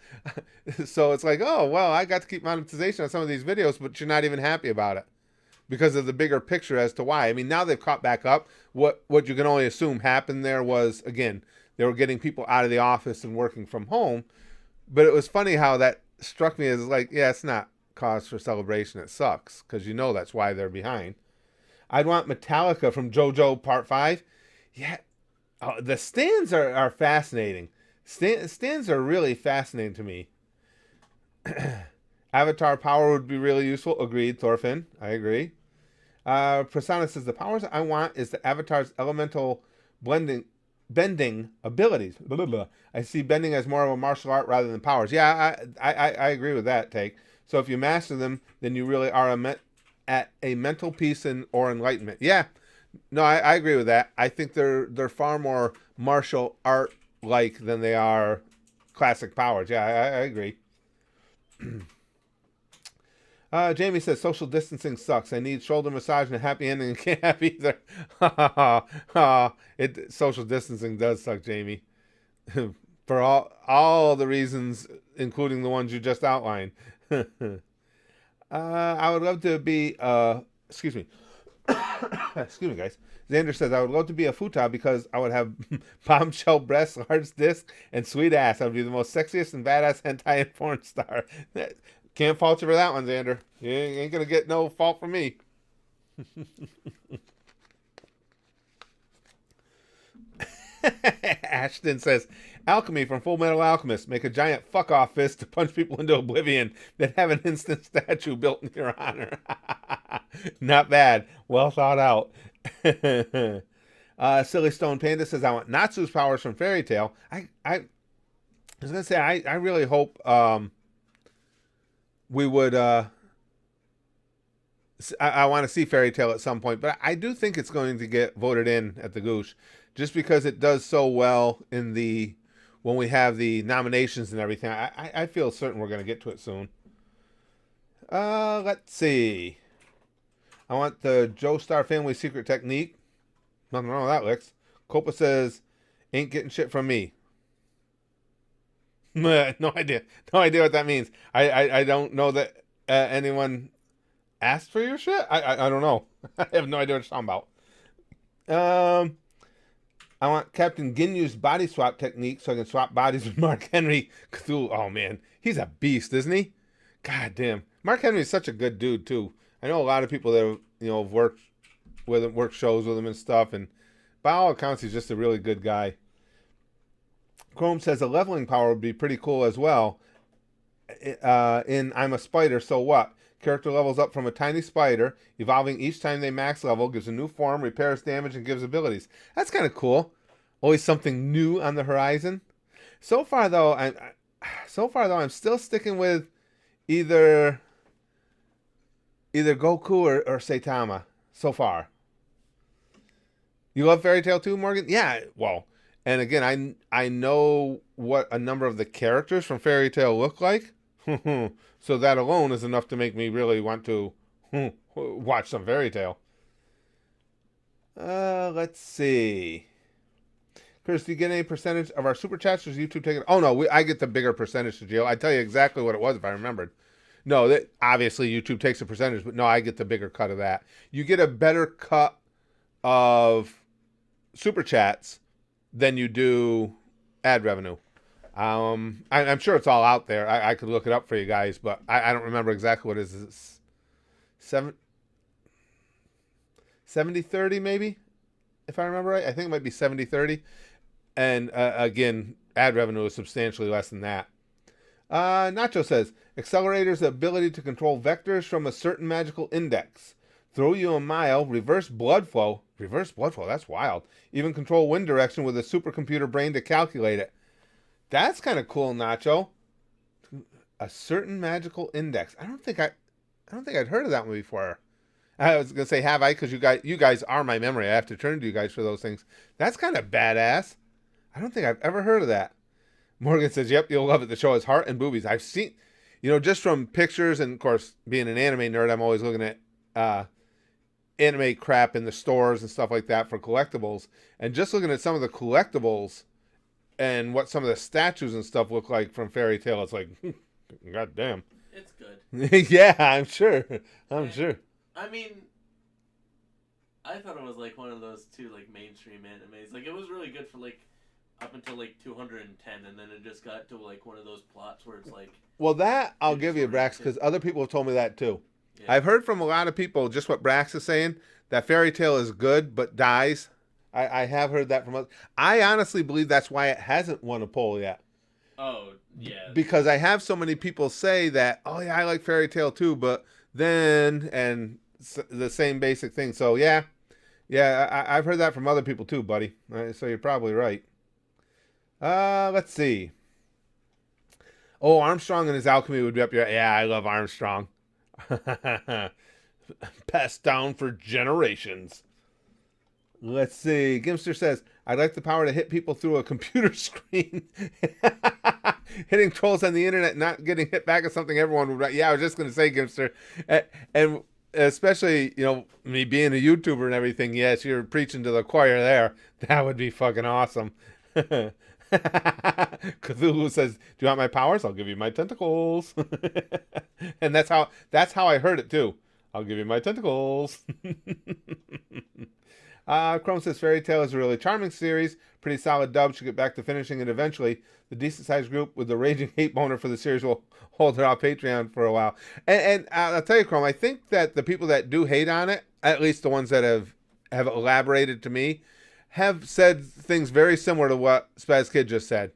so it's like, oh, well, I got to keep monetization on some of these videos, but you're not even happy about it because of the bigger picture as to why. I mean, now they've caught back up. What you can only assume happened there was, again, they were getting people out of the office and working from home. But it was funny how that struck me as like, yeah, it's not cause for celebration. It sucks because that's why they're behind. I'd want Metallica from JoJo Part 5. Yeah, the stands are fascinating. Stands are really fascinating to me. Avatar power would be really useful. Agreed, Thorfinn. I agree. Prasanna says the powers I want is the Avatar's elemental bending abilities. Blah, blah, blah. I see bending as more of a martial art rather than powers. Yeah, I agree with that take. So if you master them, then you really are at a mental peace or enlightenment. Yeah, no, I agree with that. I think they're far more martial art like than they are classic powers. Yeah, I agree. Jamie says social distancing sucks. I need shoulder massage and a happy ending and can't have either. Social distancing does suck, Jamie. For all the reasons, including the ones you just outlined. I would love to be excuse me. Excuse me, guys. Xander says, I would love to be a futa because I would have bombshell breasts, large disc, and sweet ass. I would be the most sexiest and badass hentai and porn star. Can't fault you for that one, Xander. You ain't going to get no fault from me. Ashton says, alchemy from Full Metal Alchemist. Make a giant fuck-off fist to punch people into oblivion, then have an instant statue built in your honor. Not bad. Well thought out. Silly Stone Panda says, I want Natsu's powers from Fairy Tail. I was going to say, I really hope we would... I want to see Fairy Tail at some point, but I do think it's going to get voted in at the Goosh, just because it does so well in when we have the nominations and everything. I feel certain we're going to get to it soon. Let's see. I want the Joestar Family Secret Technique. Nothing wrong with that, Licks. Copa says, ain't getting shit from me. No idea. No idea what that means. I don't know that anyone asked for your shit? I don't know. I have no idea what you're talking about. I want Captain Ginyu's body swap technique so I can swap bodies with Mark Henry Cthulhu. Oh, man. He's a beast, isn't he? God damn. Mark Henry is such a good dude, too. I know a lot of people that have worked with him, worked shows with him and stuff, and by all accounts, he's just a really good guy. Chrome says a leveling power would be pretty cool as well. In I'm a Spider, so what? Character levels up from a tiny spider, evolving each time they max level, gives a new form, repairs damage, and gives abilities. That's kind of cool. Always something new on the horizon. So far though, I'm still sticking with either Goku or Saitama. So far. You love Fairy Tail too, Morgan? Yeah. Well, and again, I know what a number of the characters from Fairy Tail look like. So that alone is enough to make me really want to watch some Fairy Tail. Let's see. Chris, do you get any percentage of our super chats? Does YouTube take it? Oh, no, I get the bigger percentage to Jill. I tell you exactly what it was if I remembered. No, obviously YouTube takes a percentage, but no, I get the bigger cut of that. You get a better cut of super chats than you do ad revenue. I'm sure it's all out there. I could look it up for you guys, but I don't remember exactly what it is. It's 70-30 maybe, if I remember right. I think it might be 70-30. And again, ad revenue is substantially less than that. Nacho says, accelerators the ability to control vectors from a certain magical index. Throw you a mile, reverse blood flow. Reverse blood flow, that's wild. Even control wind direction with a supercomputer brain to calculate it. That's kind of cool, Nacho. A certain magical index. I don't think I'd heard of that one before. I was gonna say, have I? Because you guys are my memory. I have to turn to you guys for those things. That's kind of badass. I don't think I've ever heard of that. Morgan says, yep, you'll love it. The show has heart and boobies. I've seen, just from pictures, and of course, being an anime nerd, I'm always looking at anime crap in the stores and stuff like that for collectibles. And just looking at some of the collectibles and what some of the statues and stuff look like from Fairy Tail, it's like, god damn. It's good. Yeah, I'm sure. I'm sure. I mean, I thought it was like one of those two like mainstream animes. Like it was really good for like up until like 210, and then it just got to like one of those plots where it's like. Well, that I'll give you, Brax, because other people have told me that too. Yeah. I've heard from a lot of people just what Brax is saying, that Fairy Tail is good but dies. I have heard that from others. I honestly believe that's why it hasn't won a poll yet. Oh, yeah. Because I have so many people say that, oh yeah, I like Fairy Tail too, but then, and the same basic thing. So yeah, I've heard that from other people too, buddy. So you're probably right. Let's see. Oh, Armstrong and his alchemy would be up here. Yeah, I love Armstrong. Passed down for generations. Let's see. Gimster says, I'd like the power to hit people through a computer screen. Hitting trolls on the internet, not getting hit back is something everyone would. Yeah, I was just going to say, Gimster. And especially, me being a YouTuber and everything, yes, you're preaching to the choir there. That would be fucking awesome. Cthulhu says, do you want my powers? I'll give you my tentacles. And that's how I heard it too. I'll give you my tentacles. Chrome says Fairy Tail is a really charming series. Pretty solid dub. Should get back to finishing it eventually. The decent sized group with the raging hate boner for the series will hold it off Patreon for a while. And I'll tell you, Chrome, I think that the people that do hate on it, at least the ones that have elaborated to me, have said things very similar to what Spaz Kid just said.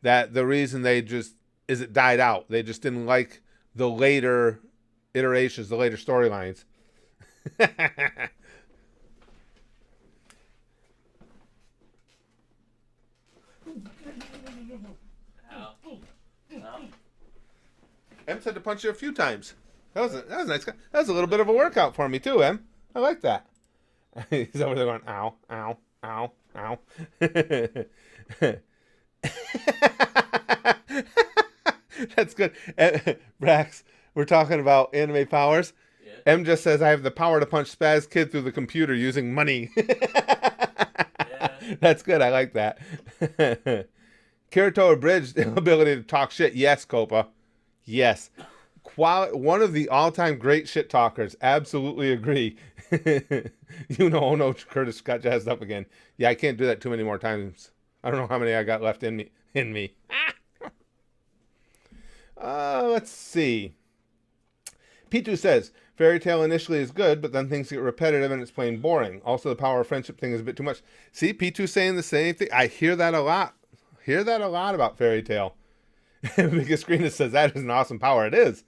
That the reason it died out. They just didn't like the later iterations, the later storylines. Em said to punch you a few times. That was nice. That was a little bit of a workout for me too, Em. I like that. He's over there going, ow, ow, ow, ow. That's good. Brax, we're talking about anime powers. Yeah. Em just says, I have the power to punch Spaz Kid through the computer using money. Yeah. That's good. I like that. Kirito abridged the ability to talk shit. Yes, Copa. Yes. One of the all-time great shit talkers. Absolutely agree. Oh no, Curtis got jazzed up again. Yeah, I can't do that too many more times. I don't know how many I got left in me. Let's see. P2 says, Fairy Tail initially is good, but then things get repetitive and it's plain boring. Also, the power of friendship thing is a bit too much. See, P2 saying the same thing. I hear that a lot. Hear that a lot about Fairy Tail. Biggest Screen says that is an awesome power. It is.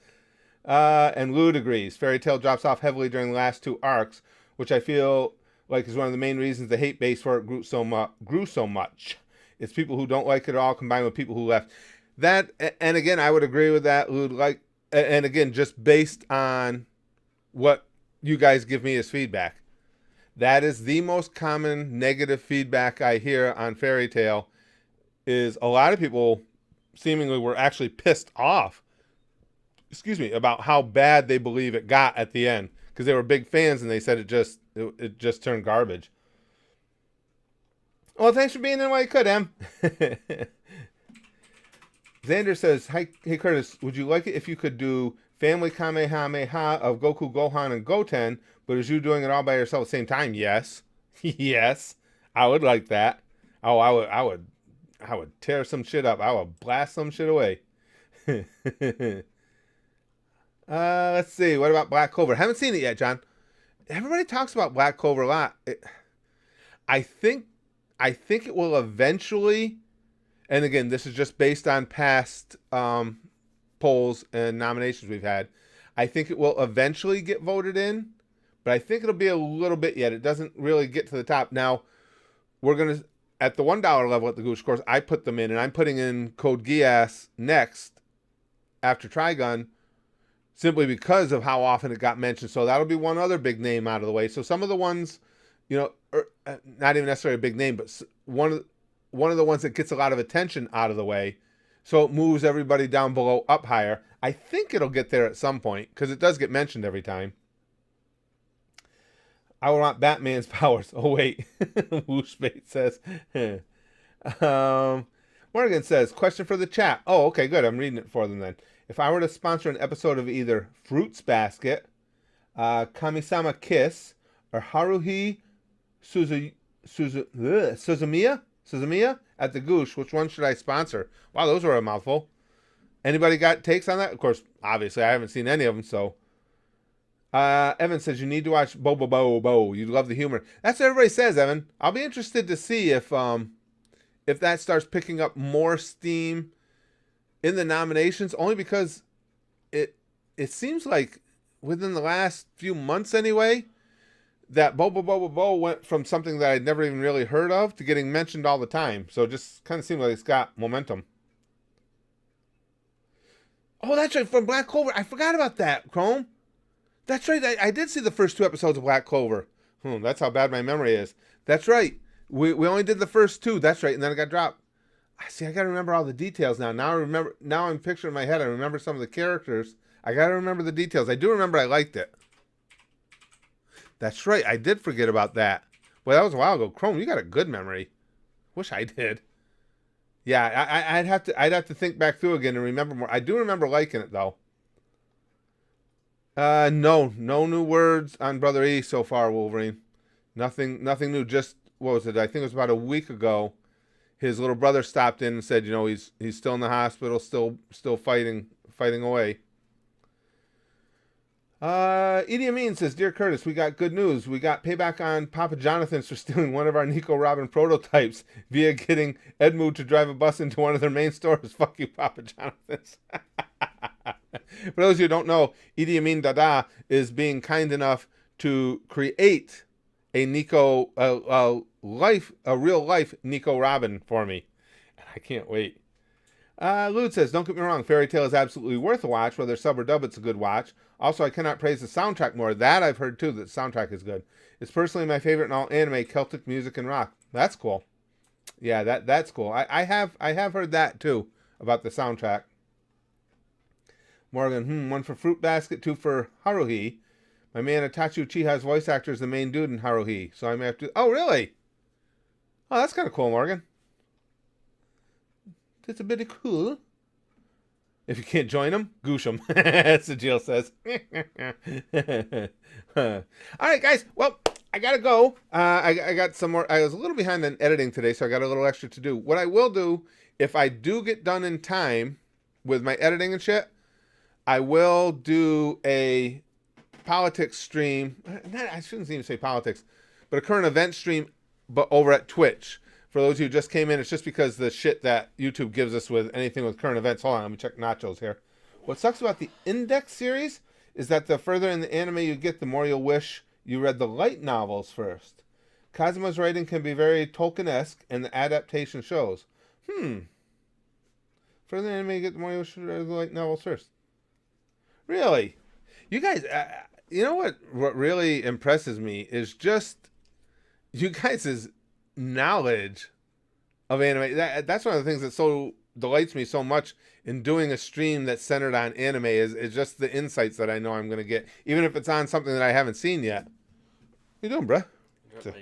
And Lude agrees. Fairy Tail drops off heavily during the last two arcs, which I feel like is one of the main reasons the hate base for it grew so much. It's people who don't like it at all combined with people who left. That, and again, I would agree with that, Lude. And again, just based on what you guys give me as feedback. That is the most common negative feedback I hear on Fairy Tail, is a lot of people seemingly were actually pissed off, about how bad they believe it got at the end, because they were big fans and they said it just turned garbage. Well, thanks for being in while you could, Em. Xander says, hey Curtis, would you like it if you could do Family Kamehameha of Goku, Gohan, and Goten, but is you doing it all by yourself at the same time? Yes. Yes. I would like that. Oh, I would tear some shit up. I would blast some shit away. Let's see. What about Black Clover? Haven't seen it yet, John. Everybody talks about Black Clover a lot. I think it will eventually, and again, this is just based on past polls and nominations we've had. I think it will eventually get voted in, but I think it'll be a little bit yet. It doesn't really get to the top. Now, we're going to, at the $1 level at the Goosh, of course, I put them in, and I'm putting in Code Geass next after Trigun, simply because of how often it got mentioned. So that'll be one other big name out of the way. So some of the ones, not even necessarily a big name, but one of the ones that gets a lot of attention out of the way. So it moves everybody down below up higher. I think it'll get there at some point because it does get mentioned every time. I want Batman's powers. Oh, wait. Wooshbait says. Morgan says, question for the chat. Oh, okay, good. I'm reading it for them then. If I were to sponsor an episode of either Fruits Basket, Kamisama Kiss, or Haruhi Suzumiya at the Goosh, which one should I sponsor? Wow, those were a mouthful. Anybody got takes on that? Of course, obviously, I haven't seen any of them, so. Evan says, you need to watch Bo Bo Bo Bo. You'd love the humor. That's what everybody says, Evan. I'll be interested to see if that starts picking up more steam in the nominations, only because it seems like within the last few months anyway, that Bo Bo Bo Bo Bo went from something that I'd never even really heard of to getting mentioned all the time. So it just kind of seems like it's got momentum. Oh, that's right, from Black Clover. I forgot about that, Chrome. That's right. I did see the first 2 episodes of Black Clover. That's how bad my memory is. That's right. We only did the first 2. That's right. And then it got dropped. See, I got to remember all the details now. Now I'm picturing in my head. I remember some of the characters. I got to remember the details. I do remember I liked it. That's right. I did forget about that. Well, that was a while ago. Chrome, you got a good memory. Wish I did. Yeah, I'd have to think back through again and remember more. I do remember liking it though. No new words on Brother E so far, Wolverine. Nothing new. Just, what was it? I think it was about a week ago. His little brother stopped in and said, he's still in the hospital, still fighting away. Idi Amin says, Dear Curtis, we got good news. We got payback on Papa Jonathan's for stealing one of our Nico Robin prototypes via getting Edmu to drive a bus into one of their main stores. Fuck you, Papa Jonathan's. For those of you who don't know, Idi Amin Dada is being kind enough to create a Nico, a real life Nico Robin for me. And I can't wait. Lude says, don't get me wrong, Fairy Tail is absolutely worth a watch. Whether sub or dub, it's a good watch. Also, I cannot praise the soundtrack more. That I've heard too, that the soundtrack is good. It's personally my favorite in all anime, Celtic music and rock. That's cool. Yeah, that's cool. I have heard that too, about the soundtrack. Morgan, one for Fruit Basket, 2 for Haruhi. My man Itachi Uchiha's voice actor is the main dude in Haruhi, so I may have to... Oh, really? Oh, that's kind of cool, Morgan. That's a bit cool. If you can't join them, goosh them. That's what Jill says. All right, guys. Well, I got to go. I got some more... I was a little behind on editing today, so I got a little extra to do. What I will do, if I do get done in time with my editing and shit, I will do a politics stream. I shouldn't even say politics, but a current event stream, but over at Twitch. For those of you who just came in, it's just because the shit that YouTube gives us with anything with current events. Hold on, let me check Nachos here. What sucks about the Index series is that the further in the anime you get, the more you'll wish you read the light novels first. Kazuma's writing can be very Tolkien-esque, and the adaptation shows. Further in the anime you get, the more you wish you read the light novels first. Really? You guys, you know what really impresses me is just you guys' knowledge of anime. That's one of the things that so delights me so much in doing a stream that's centered on anime is just the insights that I know I'm going to get, even if it's on something that I haven't seen yet. What you doing, bruh? Got my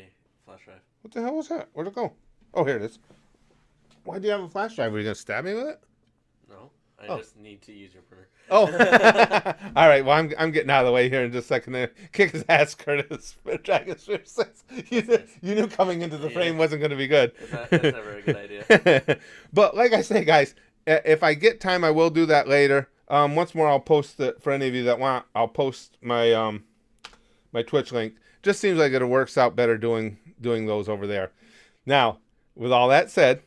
flash drive. What the hell was that? Where'd it go? Oh, here it is. Why do you have a flash drive? Were you going to stab me with it? No, I just need to use your printer. Oh, all right. Well, I'm getting out of the way here in just a second. There, kick his ass, Curtis. Dragon Sphere 6. You knew coming into the frame wasn't going to be good. That's never a good idea. But like I say, guys, if I get time, I will do that later. Once more, I'll post it for any of you that want. I'll post my my Twitch link. Just seems like it works out better doing those over there. Now, with all that said,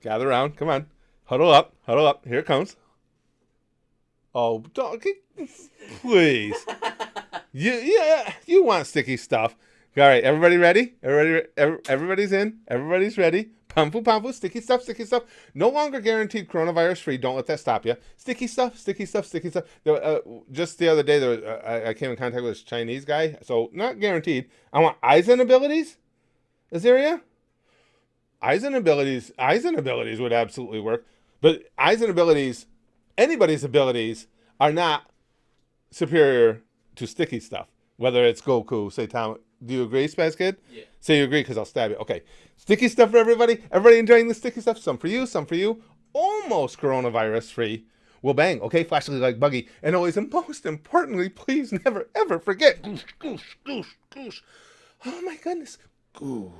gather around. Come on, huddle up. Here it comes. Oh, don't, please. You want sticky stuff. All right, everybody ready? Everybody's in. Everybody's ready. Pampu, sticky stuff. No longer guaranteed coronavirus free. Don't let that stop you. Sticky stuff. Just the other day, I came in contact with this Chinese guy, so not guaranteed. I want Eisen abilities. Azaria? Eisen abilities would absolutely work. But Eisen abilities, anybody's abilities, are not superior to sticky stuff. Whether it's Goku, say Tom. Do you agree, Spaz Kid? Yeah. Say you agree because I'll stab you. Okay. Sticky stuff for everybody. Everybody enjoying the sticky stuff? Some for you, some for you. Almost coronavirus free. We'll bang. Okay, flashily like Buggy. And always, and most importantly, please never, ever forget. Goosh. Oh my goodness. Goosh.